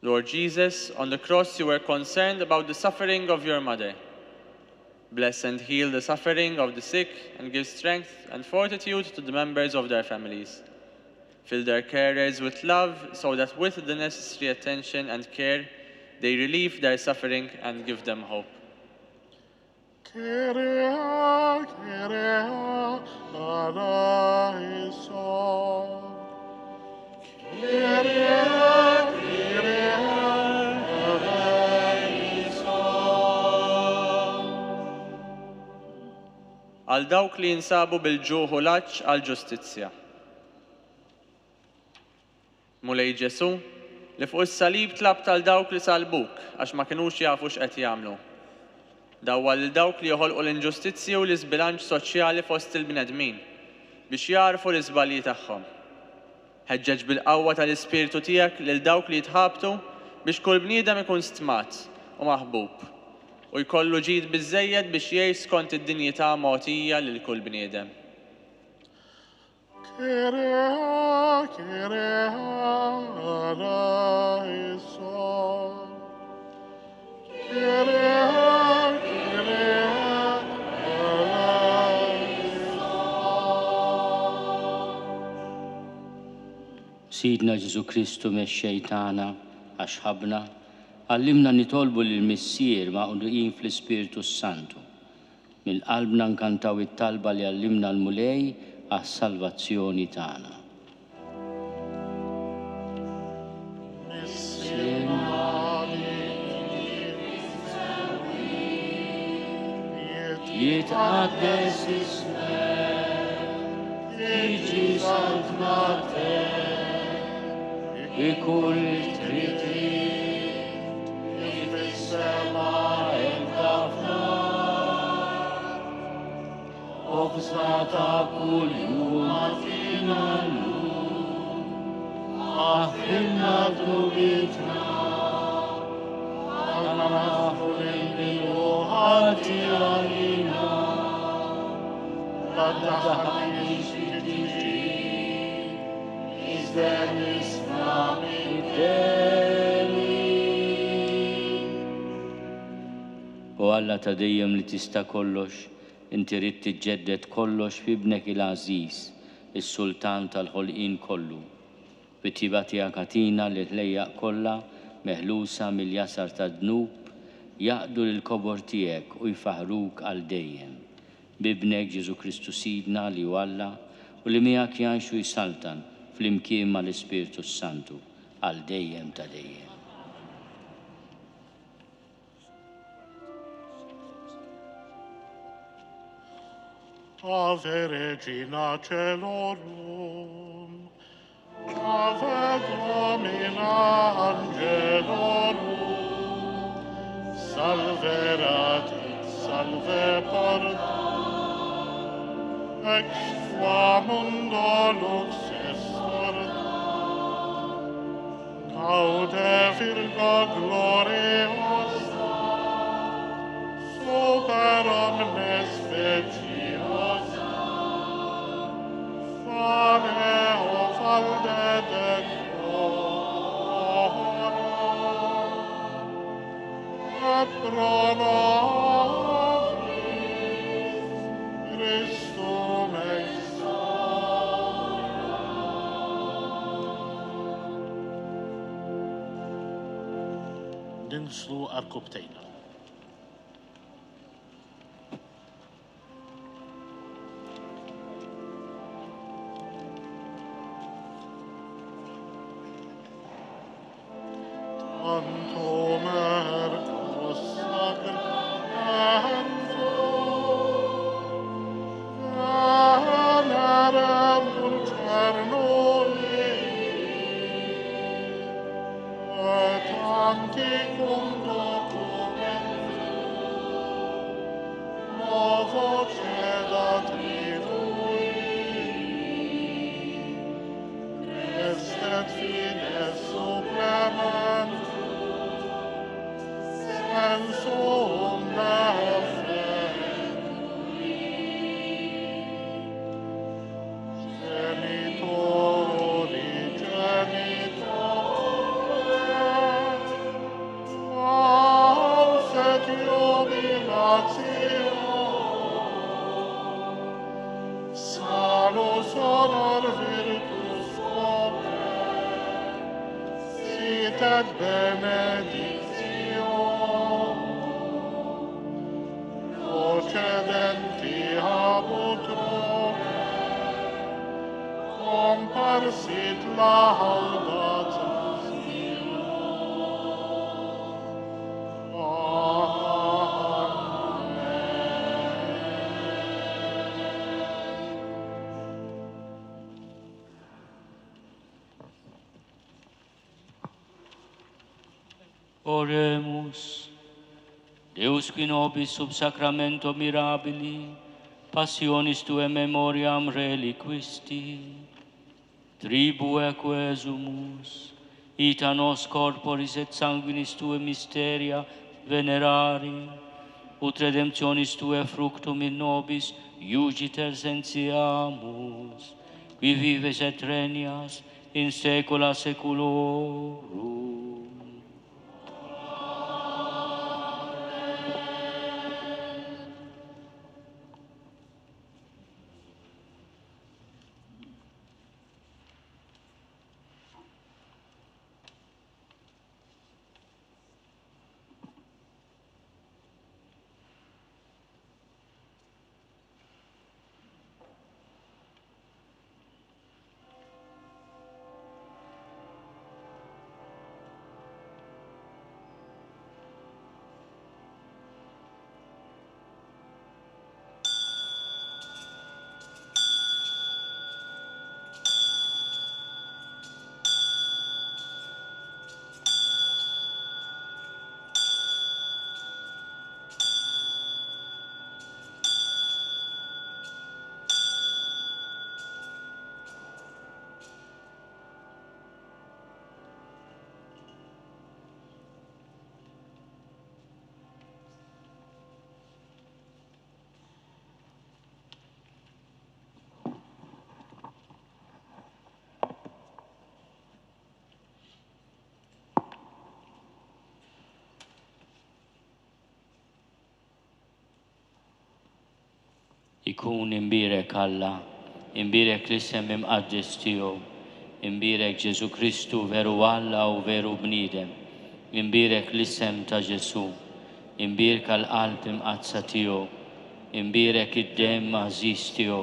Lord Jesus, on the cross you were concerned about the suffering of your mother. Bless and heal the suffering of the sick and give strength and fortitude to the members of their families. Fill their carers with love so that with the necessary attention and care, they relieve their suffering and give them hope. Kyrie, Kyrie, eleison. Kyrie, Kyrie, eleison. Għal dawk li jinsabu bil-ġuħ u laċċ għal ġustizzja. Mulej Ġesu, li fuq is-salib tlabt għal dawk li salbuk għax ma kinux jafu x'qed jagħmlu. Dawwa lil dawk li joħolqu l-inġustizzji u l-iżbilanċ soċjali fost il-bnedmin biex jarfu l-iżbalji tagħhom. Ħeġġeġ bil-qawwa tal-ispirtu tiegħek lil dawk li jitħabtu biex kull bniedem ikun stmat u maħbub u jkollu ġid biżżejjed biex jgħix skont id-dinjità mogħtija lil kull bniedem. Kyrie, Kyrie, eleison. Kyrie, Kyrie, eleison. Sidna Ġesu Kristu mexxejtana għax ħabna, għallimna nitolbu lill-Missier maqdujin fl-Ispiritu Santu. Mill-qalbna nkantaw it-talba li għallimna l-mulej għas-salvazzjoni tagħna. Jitqaddes ismek, jiġi saltmatek, ikun tritrit, fis-sema enta f'nar. Obżata kull jum għatina l-lum, aħfirna dubitna, għanafu l-bilu ħati għalina, għaddaħni xittiġi, iżden isma mid-deli. U Alla ta' dejjem li tista' kollox, inti rid tiġġedded kollox f'ibnek il-Għażiż, is-Sultan tal-ħolqien kollu. Bit-tiba tiegħek atina li tlejjaq kollha meħlusa mill-jasar tad-dnub jaqdu l-kobor tiegħek u jfaħruk għal dejjem. Bibnek Ġesu Kristu Sidna li Alla u li miegħek jgħixu jsaltan fl-imkien mal-Ispirtu Santu għal dejjem ta' dejjem. Ave Regina Celorum, Ave Domina Angelorum, Salve Radix, Salve Porta, ex qua mundo lux est orta, Gaude Virgo gloriosa, super omnes speciosa, Fane o falde decoro, et pro nobis Christum exora. Ninslu arkubtejna. Tantum ergo sacramento, venerem cernuli, et anticum documentum, novo cedat tritui, estet fides supplement, sensum defectui, genitori genitore, auset jubilatio, salus honor virtus cope, sit et benedictio, procedenti habut roque, comparsit laudatio. Oremus. Deus qui nobis sub sacramento mirabili, passionis tuae memoriam reliquisti, tribue quesumus, ita nos corporis et sanguinis tuae mysteria venerari, ut redemptionis tuae fructum in nobis iugiter sentiamus, qui vives et regnas in saecula saeculorum. Ikun imbirek Alla, imbirek l-isem imqaddis tiegħu, imbirek Ġesu Kristu veru Alla u veru bniedem, imbirek l-isem ta' Ġesu, imbirka l-qalb imqazza tiegħu, imbirek id-dem maħżiż tiegħu,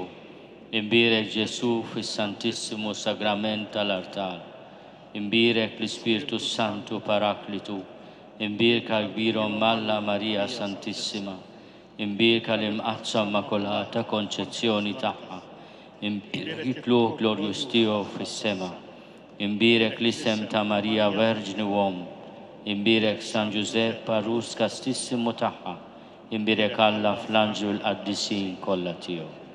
imbirek Ġesu fis-Santissimu Sagrament tal-Artal, imbirek l-Ispirtu Santu Paraklitu, imbirka l-kbira Alla Marija Santissima, imbirka l-imqazza Immakolata Konċezzjoni tagħha, imbirek it-tluq glorjus tiegħu fis-sema, imbirek l-isem ta' Marija Verġni Uomm, imbirek San Giuseppe Parus Kastissimu tagħha, imbirek Alla fl-anġlu l-qaddisin kollha tiegħu.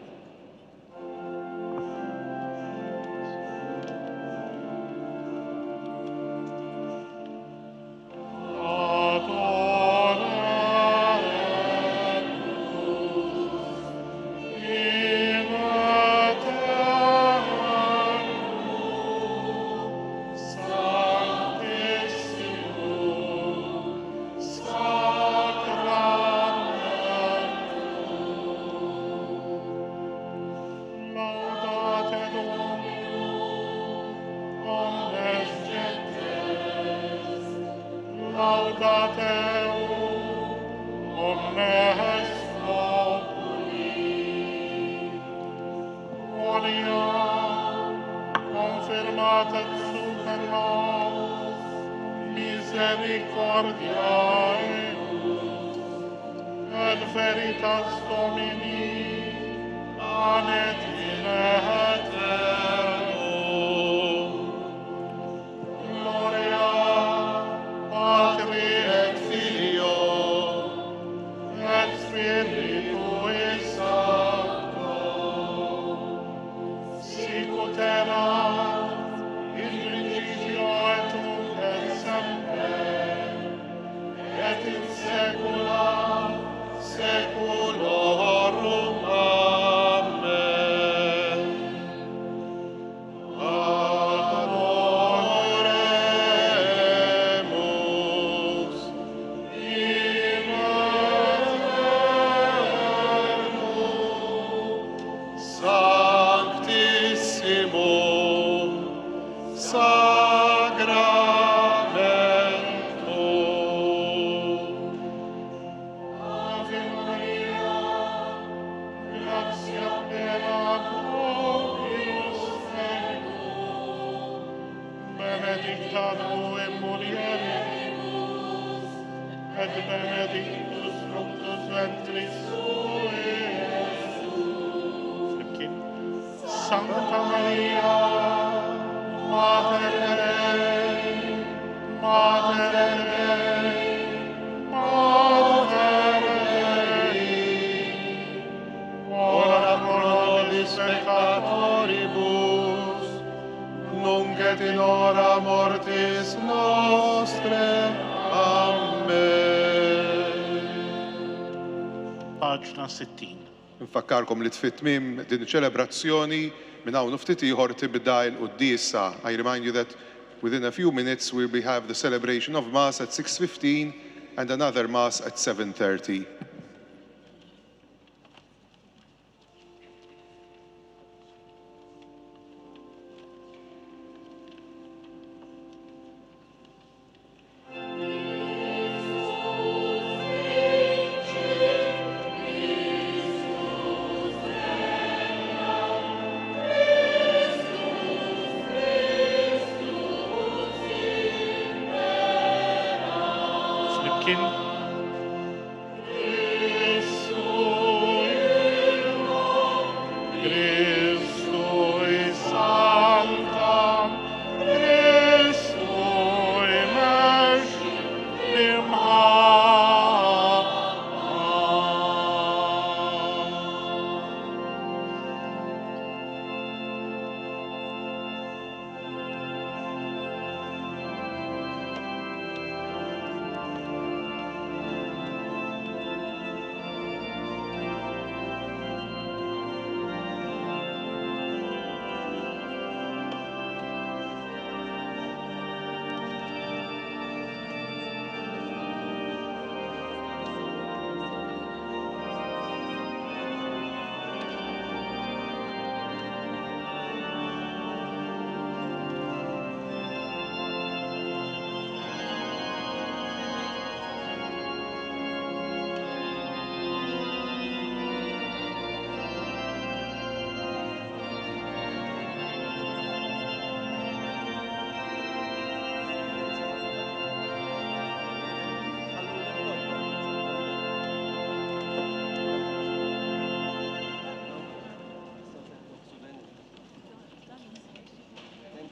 Paġna 60. Nfakkarkom li tfit-tmiem din iċ-ċelebrazzjoni minn hawn ftit ieħor tibda l-quddiesa. I remind you that within a few minutes we will have the celebration of Mass at 6:15 and another Mass at 7:30.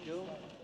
you.